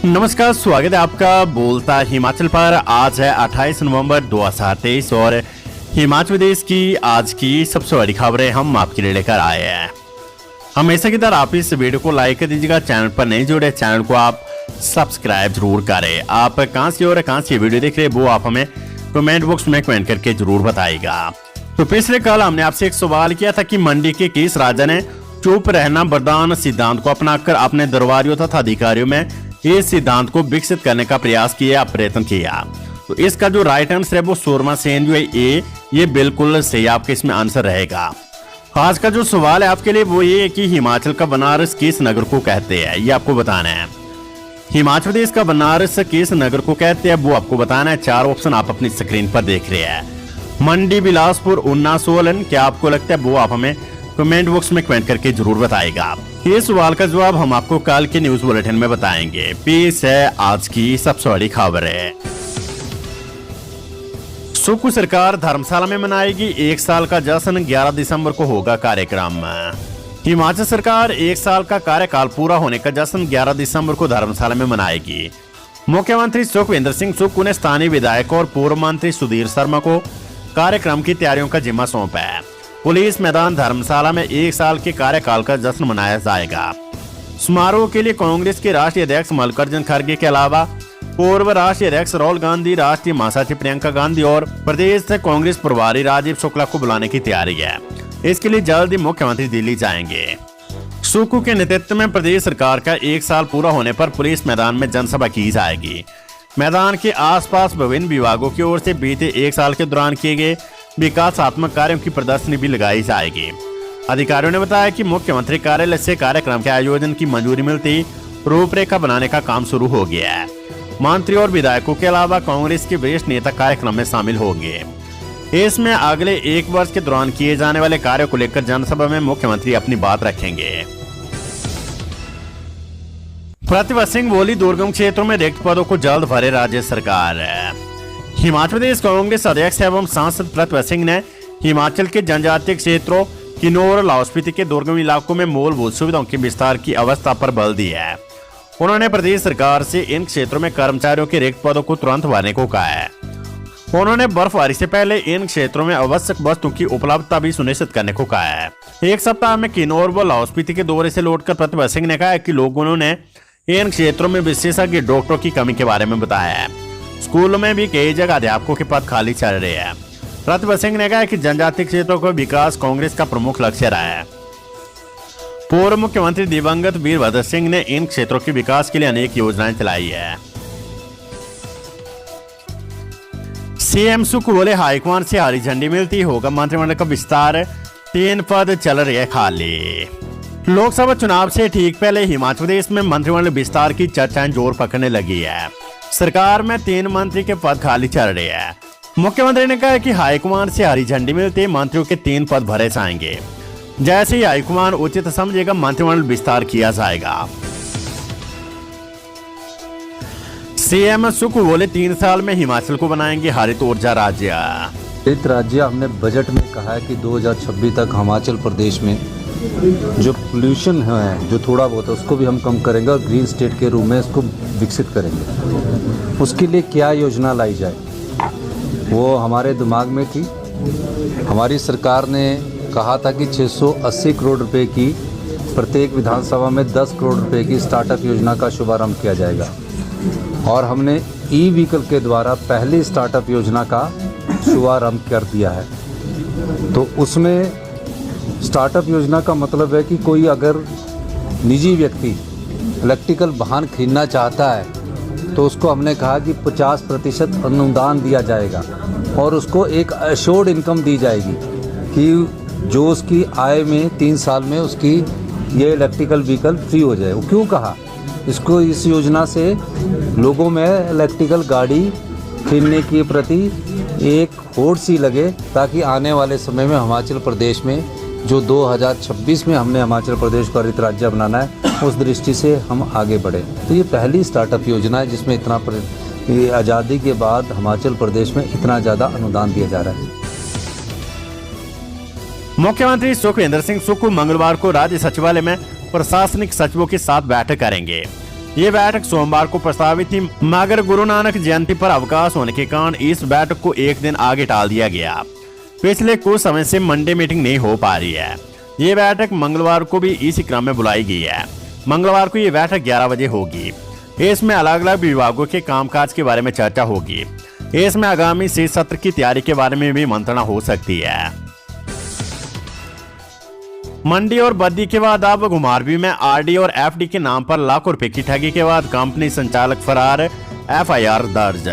नमस्कार, स्वागत है आपका बोलता हिमाचल पर। आज है 28 नवंबर 2023 और हिमाचल प्रदेश की आज की सबसे बड़ी खबरें हम आपके लिए लेकर आए हैं। हमेशा की तरह आप इस वीडियो को लाइक कर दीजिएगा। चैनल पर नहीं जुड़े, चैनल को आप सब्सक्राइब जरूर करें। आप कहां से और कहां से वीडियो देख रहे हैं वो आप हमें कमेंट बॉक्स में कमेंट करके जरूर बताइएगा। तो पिछले कल हमने आपसे एक सवाल किया था कि मंडी के किस राजा ने चुप रहना वरदान सिद्धांत को अपनाकर अपने दरबारियों तथा अधिकारियों में इस सिद्धांत को विकसित करने का प्रयास किया, प्रयत्न किया। तो इसका जो राइट आंसर है वो सूरमा सेन जो है ये बिल्कुल सही आपके इसमें आंसर रहेगा। आज का जो सवाल है आपके लिए वो ये है कि हिमाचल का बनारस किस नगर को कहते हैं, ये आपको बताना है। हिमाचल प्रदेश का बनारस किस नगर को कहते हैं वो आपको बताना है। 4 ऑप्शन आप अपनी स्क्रीन पर देख रहे हैं। मंडी, बिलासपुर, ऊना, सोलन। क्या आपको लगता है वो आप हमें कमेंट बॉक्स में कमेंट करके जरूर बताएगा। ये सवाल का जवाब हम आपको कल के न्यूज बुलेटिन में बताएंगे। पेश है आज की सबसे बड़ी खबर है। सुक्खू सरकार धर्मशाला में मनाएगी 1 साल का जश्न, 11 दिसंबर को होगा कार्यक्रम। हिमाचल सरकार 1 साल का कार्यकाल पूरा होने का जश्न 11 दिसंबर को धर्मशाला में मनाएगी। मुख्यमंत्री सुखविंदर सिंह सुक्खू ने स्थानीय विधायक और पूर्व मंत्री सुधीर शर्मा को कार्यक्रम की तैयारियों का जिम्मा सौंपा है। पुलिस मैदान धर्मशाला में 1 साल के कार्यकाल का जश्न मनाया जाएगा। समारोह के लिए कांग्रेस के राष्ट्रीय अध्यक्ष मल्लिकार्जुन खड़गे के अलावा पूर्व राष्ट्रीय अध्यक्ष राहुल गांधी, राष्ट्रीय महासचिव प्रियंका गांधी और प्रदेश से कांग्रेस प्रभारी राजीव शुक्ला को बुलाने की तैयारी है। इसके लिए जल्द ही मुख्यमंत्री दिल्ली जाएंगे। सुक्खू के नेतृत्व में प्रदेश सरकार का 1 साल पूरा होने पर पुलिस मैदान में जनसभा की जाएगी। मैदान के आसपास विभिन्न विभागों की ओर से बीते 1 साल के दौरान किए गए विकासात्मक कार्यों की प्रदर्शनी भी लगाई जाएगी। अधिकारियों ने बताया कि मुख्यमंत्री कार्यालय से कार्यक्रम के आयोजन की मंजूरी मिलती रूपरेखा बनाने का काम शुरू हो गया है। मंत्री और विधायकों के अलावा कांग्रेस के वरिष्ठ नेता कार्यक्रम में शामिल होंगे। इसमें अगले 1 वर्ष के दौरान किए जाने वाले कार्यों को लेकर जनसभा में मुख्यमंत्री अपनी बात रखेंगे। प्रतिभा सिंह बोली, दुर्गम क्षेत्रों में रिक्त पदों को जल्द भरे राज्य सरकार। हिमाचल प्रदेश कांग्रेस अध्यक्ष एवं सांसद प्रतिभा सिंह ने हिमाचल के जनजातीय क्षेत्रों किन्नौर, लाहौल स्पीति के दुर्गम इलाकों में मूलभूत सुविधाओं के विस्तार की अवस्था पर बल दिया है। उन्होंने प्रदेश सरकार से इन क्षेत्रों में कर्मचारियों के रिक्त पदों को तुरंत भरने को कहा है। उन्होंने बर्फबारी से पहले इन क्षेत्रों में आवश्यक वस्तुओं की उपलब्धता भी सुनिश्चित करने को कहा है। 1 सप्ताह में किन्नौर व लाहौल स्पीति के दौरे से लौटकर प्रतिभा सिंह ने कहा कि लोगों ने इन क्षेत्रों में विशेषज्ञ डॉक्टरों की कमी के बारे में बताया है। स्कूलों में भी कई जगह अध्यापकों के पद खाली चल रहे हैं। प्रतिभा सिंह ने कहा कि जनजातीय क्षेत्रों का विकास कांग्रेस का प्रमुख लक्ष्य रहा है। पूर्व मुख्यमंत्री दिवंगत वीरभद्र सिंह ने इन क्षेत्रों के विकास के लिए अनेक योजनाएं चलाई है। सीएम सुक्खू बोले, हाईकमान से हरी झंडी मिलती होगा मंत्रिमंडल का विस्तार, 3 पद चल रहे खाली। लोकसभा चुनाव से ठीक पहले हिमाचल प्रदेश में मंत्रिमंडल विस्तार की चर्चाएं जोर पकड़ने लगी है। सरकार में 3 मंत्री के पद खाली चल रहे हैं। मुख्यमंत्री ने कहा कि हाईकमान से हरी झंडी मिलते मंत्रियों के 3 पद भरे जाएंगे। जैसे ही हाईकमान उचित समझेगा मंत्रिमंडल विस्तार किया जाएगा। सीएम सुक्खू बोले, 3 साल में हिमाचल को बनाएंगे हरित ऊर्जा राज्य। हरित राज्य हमने बजट में कहा है कि 2026 तक हिमाचल प्रदेश में जो पोल्यूशन है, जो थोड़ा बहुत है, उसको भी हम कम करेंगे और ग्रीन स्टेट के रूप में इसको विकसित करेंगे। उसके लिए क्या योजना लाई जाए वो हमारे दिमाग में थी। हमारी सरकार ने कहा था कि 680 करोड़ रुपए की प्रत्येक विधानसभा में 10 करोड़ रुपए की स्टार्टअप योजना का शुभारंभ किया जाएगा और हमने ई व्हीकल के द्वारा पहली स्टार्टअप योजना का शुभारंभ कर दिया है। तो उसमें स्टार्टअप योजना का मतलब है कि कोई अगर निजी व्यक्ति इलेक्ट्रिकल वाहन खरीदना चाहता है तो उसको हमने कहा कि 50% अनुदान दिया जाएगा और उसको एक एश्योर्ड इनकम दी जाएगी कि जो उसकी आय में 3 साल में उसकी ये इलेक्ट्रिकल व्हीकल फ्री हो जाए। वो क्यों कहा इसको? इस योजना से लोगों में इलेक्ट्रिकल गाड़ी खरीदने के प्रति एक होड़ सी लगे ताकि आने वाले समय में हिमाचल प्रदेश में जो 2026 में हमने हिमाचल प्रदेश को हरित राज्य बनाना है उस दृष्टि से हम आगे बढ़े। तो ये पहली स्टार्टअप योजना है जिसमें इतना आज़ादी के बाद हिमाचल प्रदेश में इतना ज़्यादा अनुदान दिया जा रहा है। मुख्यमंत्री सुखविंदर सिंह सुक्खू मंगलवार को राज्य सचिवालय में प्रशासनिक सचिवों के साथ बैठक करेंगे। ये बैठक सोमवार को प्रस्तावित थी, मगर गुरु नानक जयंती पर अवकाश होने के कारण इस बैठक को एक दिन आगे टाल दिया गया। पिछले कुछ समय से मंडे मीटिंग नहीं हो पा रही है। ये बैठक मंगलवार को भी इसी क्रम में बुलाई गई है। मंगलवार को ये बैठक 11 बजे होगी। इसमें अलग अलग विभागों के कामकाज के बारे में चर्चा होगी। इसमें आगामी शीत सत्र की तैयारी के बारे में भी मंत्रणा हो सकती है। मंडी और बद्दी के बाद अब घुमारवी में आरडी और एफडी के नाम पर लाखों रुपए की ठगी के बाद कंपनी संचालक फरार, एफआईआर दर्ज।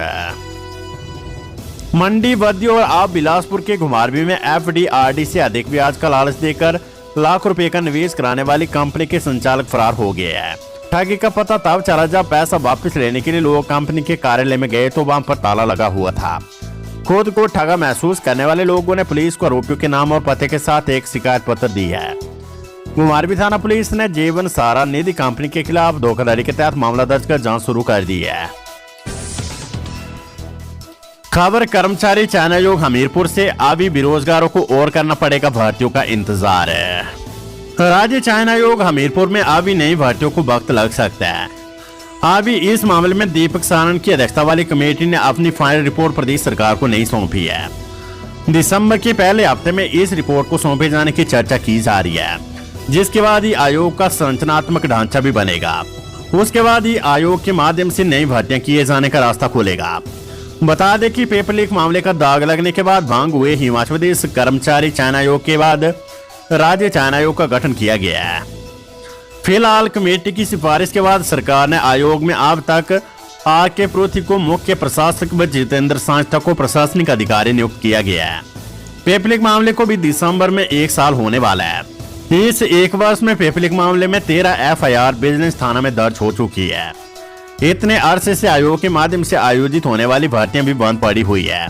मंडी, बद्दी और अब बिलासपुर के घुमारवी में एफडी आरडी से अधिक ब्याज का लालच देकर लाखों रुपए का निवेश कराने वाली कंपनी के संचालक फरार हो गए हैं। ठगी का पता तब चला जब पैसा वापस लेने के लिए लोग कंपनी के कार्यालय में गए तो वहां पर ताला लगा हुआ था। खुद को ठगा महसूस करने वाले लोगों ने पुलिस को आरोपियों के नाम और पते के साथ एक शिकायत पत्र दी है। घुमारवी थाना पुलिस ने जीवन सारा निधि कंपनी के खिलाफ धोखाधड़ी के तहत मामला दर्ज कर जांच शुरू कर दी है। खबर कर्मचारी चयन आयोग हमीरपुर से, अभी बेरोजगारों को और करना पड़ेगा भर्तियों का इंतजार है। राज्य चयन आयोग हमीरपुर में अभी नई भर्तियों को वक्त लग सकता है। अभी इस मामले में दीपक सानन की अध्यक्षता वाली कमेटी ने अपनी फाइनल रिपोर्ट प्रदेश सरकार को नहीं सौंपी है। दिसंबर के पहले हफ्ते में इस रिपोर्ट को सौंपे जाने की चर्चा की जा रही है, जिसके बाद ही आयोग का संरचनात्मक ढांचा भी बनेगा। उसके बाद ही आयोग के माध्यम से नई भर्तियां किए जाने का रास्ता खुलेगा। बता दें कि पेपर लीक मामले का दाग लगने के बाद भांग हुए हिमाचल प्रदेश कर्मचारी चयन आयोग के बाद राज्य चयन आयोग का गठन किया गया है। फिलहाल कमेटी की सिफारिश के बाद सरकार ने आयोग में अब तक आर के पृथ्वी को मुख्य प्रशासक व जितेंद्र सांझता को प्रशासनिक अधिकारी नियुक्त किया गया है। पेपर लीक मामले को भी दिसंबर में 1 साल होने वाला है। इस 1 वर्ष में पेपर लीक मामले में 13 एफआईआर विजिलेंस थाना में दर्ज हो चुकी है। इतने अरसे से आयोग के माध्यम से आयोजित होने वाली भर्तियां भी बंद पड़ी हुई है,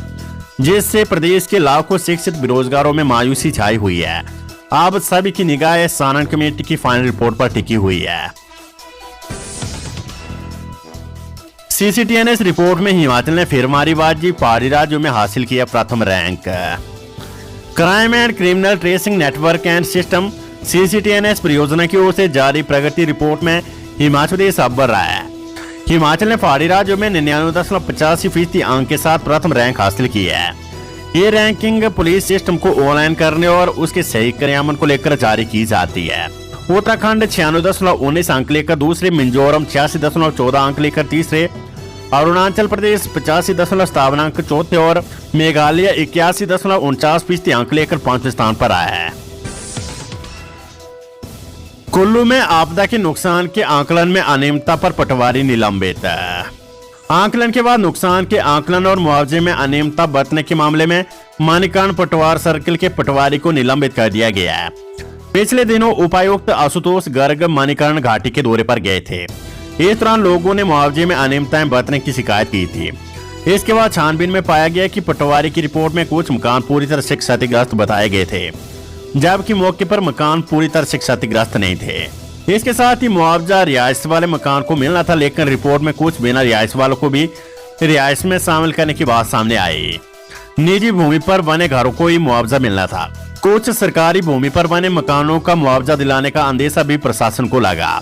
जिससे प्रदेश के लाखों शिक्षित बेरोजगारों में मायूसी छाई हुई है। अब सभी की निगाह सानन कमेटी की फाइनल रिपोर्ट पर टिकी हुई है। सीसीटीएनएस रिपोर्ट में हिमाचल ने फिर मारी बाजी, पहाड़ी राज्यों में हासिल किया प्रथम rank. Crime and criminal tracing network and system CCTNS परियोजना की ओर से जारी प्रगति रिपोर्ट में हिमाचल प्रदेश अव्वल रहा है। हिमाचल ने पहाड़ी राज्यों में 99.85% अंक के साथ प्रथम रैंक हासिल की है। ये रैंकिंग पुलिस सिस्टम को ऑनलाइन करने और उसके सही क्रियान्वयन को लेकर जारी की जाती है। उत्तराखंड 96.19 अंक लेकर दूसरे, मिजोरम 86.14 अंक लेकर तीसरे, अरुणाचल प्रदेश 85.57 अंक चौथे और मेघालय 81.49% अंक लेकर 5वें स्थान पर आया है। कुल्लू में आपदा के नुकसान के आकलन में अनियमितता पर पटवारी निलंबित। आकलन के बाद नुकसान के आकलन और मुआवजे में अनियमितता बरतने के मामले में मणिकर्ण पटवार सर्किल के पटवारी को निलंबित कर दिया गया है। पिछले दिनों उपायुक्त आशुतोष गर्ग मणिकर्ण घाटी के दौरे पर गए थे। इस दौरान लोगों ने मुआवजे में अनियमितताएं बरतने की शिकायत की थी। इसके बाद छानबीन में पाया गया कि पटवारी की रिपोर्ट में कुछ मकान पूरी तरह से क्षतिग्रस्त बताए गए थे, जबकि मौके पर मकान पूरी तरह से क्षतिग्रस्त नहीं थे। इसके साथ ही मुआवजा रिहायश वाले मकान को मिलना था, लेकिन रिपोर्ट में कुछ बिना रिहायश वालों को भी रिहायश में शामिल करने की बात सामने आई। निजी भूमि पर बने घरों को ही मुआवजा मिलना था। कुछ सरकारी भूमि पर बने मकानों का मुआवजा दिलाने का अंदेशा भी प्रशासन को लगा।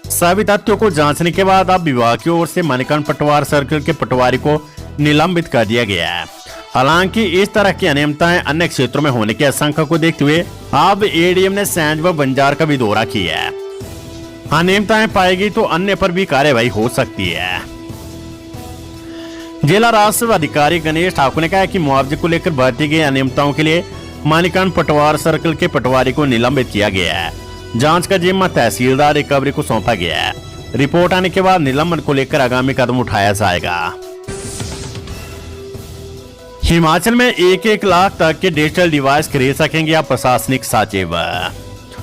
सभी तथ्यों को जांचने के बाद अब विभाग की ओर से मणिकर्ण पटवार सर्किल के पटवारी को निलंबित कर दिया गया है। हालांकि इस तरह की अनियमितताएं अन्य क्षेत्रों में होने की आशंका को देखते हुए अब एडीएम ने सैंज व बंजार का भी दौरा किया है। अनियमितताएं पाएगी तो अन्य पर भी कार्रवाई हो सकती है। जिला राजस्व अधिकारी गणेश ठाकुर ने कहा कि मुआवजे को लेकर बरती गई अनियमितताओं के लिए मणिकर्ण पटवार सर्किल के पटवारी को निलंबित किया गया है। जांच का जिम्मा तहसीलदार रिकवरी को सौंपा गया है। रिपोर्ट आने के बाद निलंबन को लेकर आगामी कदम उठाया जाएगा। हिमाचल में 1-1 लाख तक के डिजिटल डिवाइस खरीद सकेंगे अब प्रशासनिक सचिव।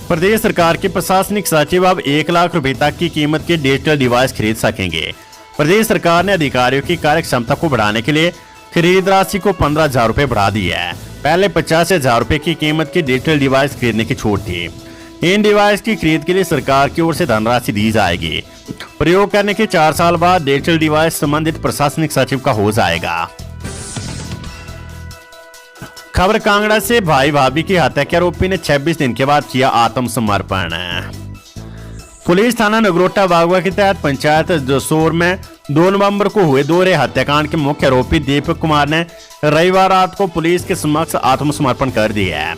प्रदेश सरकार के प्रशासनिक सचिव अब 1 लाख रुपए तक की कीमत के डिजिटल डिवाइस खरीद सकेंगे। प्रदेश सरकार ने अधिकारियों की कार्य क्षमता को बढ़ाने के लिए खरीद राशि को 15,000 रुपए बढ़ा दी है। पहले 50,000 रुपए की कीमत के डिजिटल डिवाइस खरीदने की छूट थी। इन डिवाइस की खरीद के लिए सरकार की ओर से धनराशि दी जाएगी। प्रयोग करने के 4 साल बाद डिजिटल डिवाइस संबंधित प्रशासनिक सचिव का हो जाएगा। खबर कांगड़ा से, भाई भाभी की हत्या के आरोपी ने 26 दिन के बाद किया आत्मसमर्पण। पुलिस थाना नगरोटा बागवा के तहत पंचायत जसोर में 2 नवंबर को हुए दोहरे हत्याकांड के मुख्य आरोपी दीपक कुमार ने रविवार रात को पुलिस के समक्ष आत्मसमर्पण कर दिया है।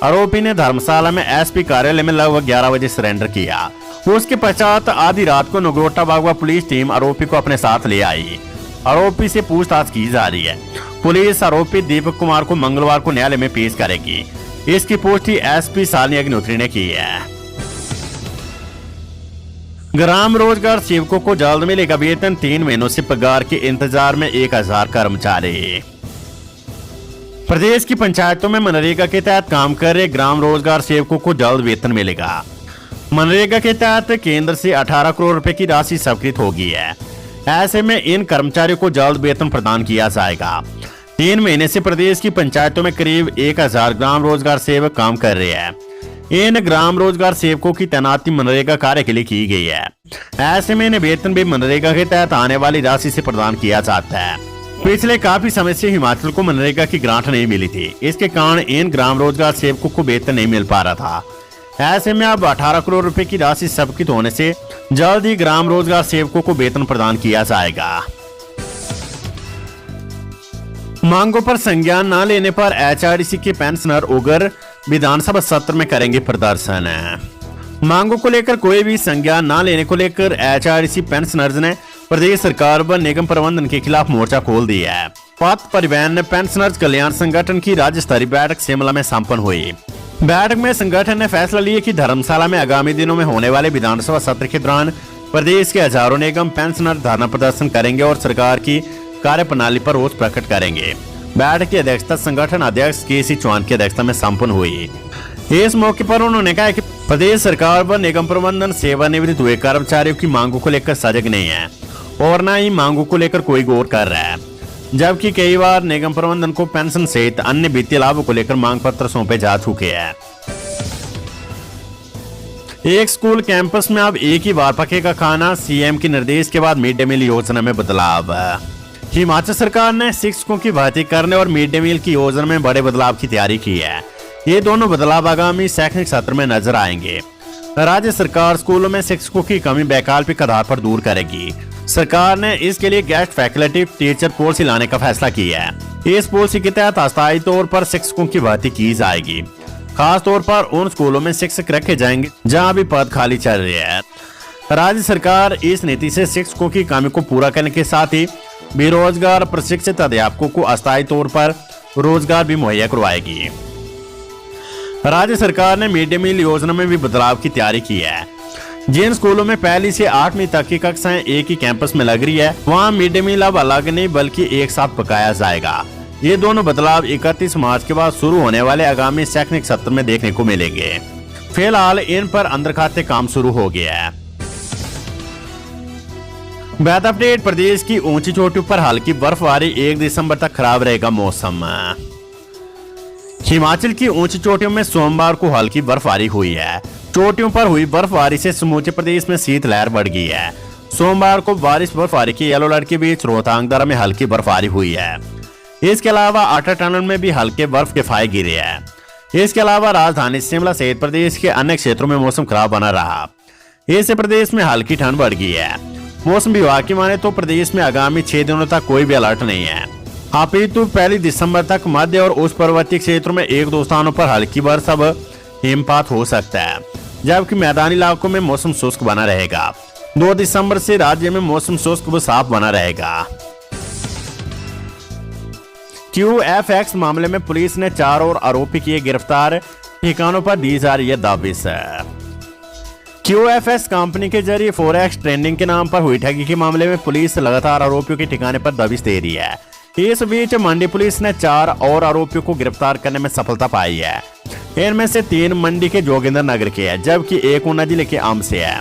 आरोपी ने धर्मशाला में एसपी कार्यालय में लगभग 11 बजे सरेंडर किया। उसके पश्चात आधी रात को नगरोटा बागवा पुलिस टीम आरोपी को अपने साथ ले आई। आरोपी से पूछताछ की जा रही है। पुलिस आरोपी दीपक कुमार को मंगलवार को न्यायालय में पेश करेगी। इसकी पुष्टि एसपी शालिनी अग्निहोत्री ने की है। ग्राम रोजगार सेवकों को जल्द मिलेगा वेतन, 3 महीनों से पगार के इंतजार में 1000 कर्मचारी। प्रदेश की पंचायतों में मनरेगा के तहत काम कर रहे ग्राम रोजगार सेवकों को जल्द वेतन मिलेगा। मनरेगा के तहत केंद्र से 18 करोड़ रुपए की राशि स्वीकृत होगी है। ऐसे में इन कर्मचारियों को जल्द वेतन प्रदान किया जाएगा। 3 महीने से प्रदेश की पंचायतों में करीब 1000 ग्राम रोजगार सेवक काम कर रहे हैं। इन ग्राम रोजगार सेवकों की तैनाती मनरेगा कार्य के लिए की गई है। ऐसे में इन्हें वेतन भी मनरेगा के तहत आने वाली राशि से प्रदान किया जाता है। पिछले काफी समय से हिमाचल को मनरेगा की ग्रांट नहीं मिली थी। इसके कारण इन ग्राम रोजगार सेवकों को वेतन नहीं मिल पा रहा था। ऐसे में अब 18 करोड़ रुपए की राशि स्वीकृत होने से जल्द ही ग्राम रोजगार सेवकों को वेतन प्रदान किया जाएगा। मांगों पर संज्ञान न लेने पर एचआरडीसी के पेंशनर उग्र, विधानसभा सत्र में करेंगे प्रदर्शन। मांगों को लेकर कोई भी संज्ञान न लेने को लेकर एचआरडीसी पेंशनर्स ने प्रदेश सरकार व निगम प्रबंधन के खिलाफ मोर्चा खोल दिया है। पथ परिवहन पेंशनर्स कल्याण संगठन की राज्य स्तरीय बैठक शिमला में संपन्न हुई। बैठक में संगठन ने फैसला लिया कि धर्मशाला में आगामी दिनों में होने वाले विधानसभा सत्र के दौरान प्रदेश के हजारों निगम पेंशनर धरना प्रदर्शन करेंगे और सरकार की कार्यप्रणाली पर रोष प्रकट करेंगे। बैठक की अध्यक्षता संगठन अध्यक्ष केसी चौहान की अध्यक्षता में संपन्न हुई। इस मौके पर उन्होंने कहा कि प्रदेश सरकार व निगम प्रबंधन सेवानिवृत्त हुए कर्मचारियों की मांगों को लेकर सजग नहीं है और न ही मांगों को लेकर कोई गौर कर रहा है, जबकि कई बार निगम प्रबंधन को पेंशन सहित अन्य वित्तीय लाभों को लेकर मांग पत्र सौंपे जा चुके हैं। एक स्कूल कैंपस में अब एक ही बार पकेगा खाना, सीएम के निर्देश के बाद मिड डे मील योजना में बदलाव। हिमाचल सरकार ने शिक्षकों की भर्ती करने और मिड डे मील की योजना में बड़े बदलाव की तैयारी की है। ये दोनों बदलाव आगामी शैक्षणिक सत्र में नजर आएंगे। राज्य सरकार स्कूलों में शिक्षकों की कमी वैकल्पिक आधार पर दूर करेगी। सरकार ने इसके लिए गेस्ट फैकल्टी टीचर पॉलिसी लाने का फैसला किया है। इस पॉलिसी के तहत अस्थायी तौर पर शिक्षकों की भर्ती की जाएगी। खास तौर पर उन स्कूलों में शिक्षक रखे जाएंगे जहां भी पद खाली चल रहे हैं। राज्य सरकार इस नीति से शिक्षकों की कमी को पूरा करने के साथ ही बेरोजगार प्रशिक्षित अध्यापकों को अस्थायी तौर पर रोजगार भी मुहैया करवाएगी। राज्य सरकार ने मिड डे मील योजना में भी बदलाव की तैयारी की है। जिन स्कूलों में 1ली से 8वीं तक की कक्षाएं एक ही कैंपस में लग रही है, वहां मिड डे मील अब अलग नहीं बल्कि एक साथ पकाया जाएगा। ये दोनों बदलाव 31 मार्च के बाद शुरू होने वाले आगामी शैक्षणिक सत्र में देखने को मिलेंगे। फिलहाल इन पर अंदर खाते काम शुरू हो गया है। वेदर अपडेट, प्रदेश की ऊंची चोटियों पर हल्की बर्फबारी, 1 दिसंबर तक खराब रहेगा मौसम। हिमाचल की ऊंची चोटियों में सोमवार को हल्की बर्फबारी हुई है। चोटियों पर हुई बर्फबारी से समूचे प्रदेश में शीतलहर बढ़ गई है। सोमवार को बारिश बर्फबारी की येलो अलर्ट के बीच रोहतांग दर्रा में हल्की बर्फबारी हुई है। इसके अलावा अटल टनल में भी हल्के बर्फ के फाये गिरे हैं। इसके अलावा राजधानी शिमला सहित प्रदेश के अन्य क्षेत्रों में मौसम खराब बना रहा। इससे प्रदेश में हल्की ठंड बढ़ गई है। मौसम विभाग की माने तो प्रदेश में आगामी 6 दिनों तक कोई भी अलर्ट नहीं है, अपितु 1 दिसंबर तक मध्य और उस पर्वतीय क्षेत्रों में 1-2 स्थानों पर हल्की बरसात व हिमपात हो सकता है, जबकि मैदानी इलाकों में मौसम शुष्क बना रहेगा। 2 दिसंबर से राज्य में मौसम शुष्क व साफ बना रहेगा। QFX मामले में पुलिस ने 4 और आरोपी किए गिरफ्तार, ठिकानों पर दी जा रही है दबिश। QFX कंपनी के जरिए फॉरेक्स ट्रेडिंग के नाम पर हुई ठगी के मामले में पुलिस लगातार आरोपियों के ठिकाने पर दबिश दे रही है। इस बीच मंडी पुलिस ने 4 और आरोपियों को गिरफ्तार करने में सफलता पाई है। इनमें से 3 मंडी के जोगिंदर नगर के हैं, जबकि 1 ऊना जिले के आम से है।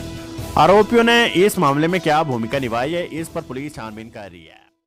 आरोपियों ने इस मामले में क्या भूमिका निभाई है, इस पर पुलिस छानबीन कर रही है।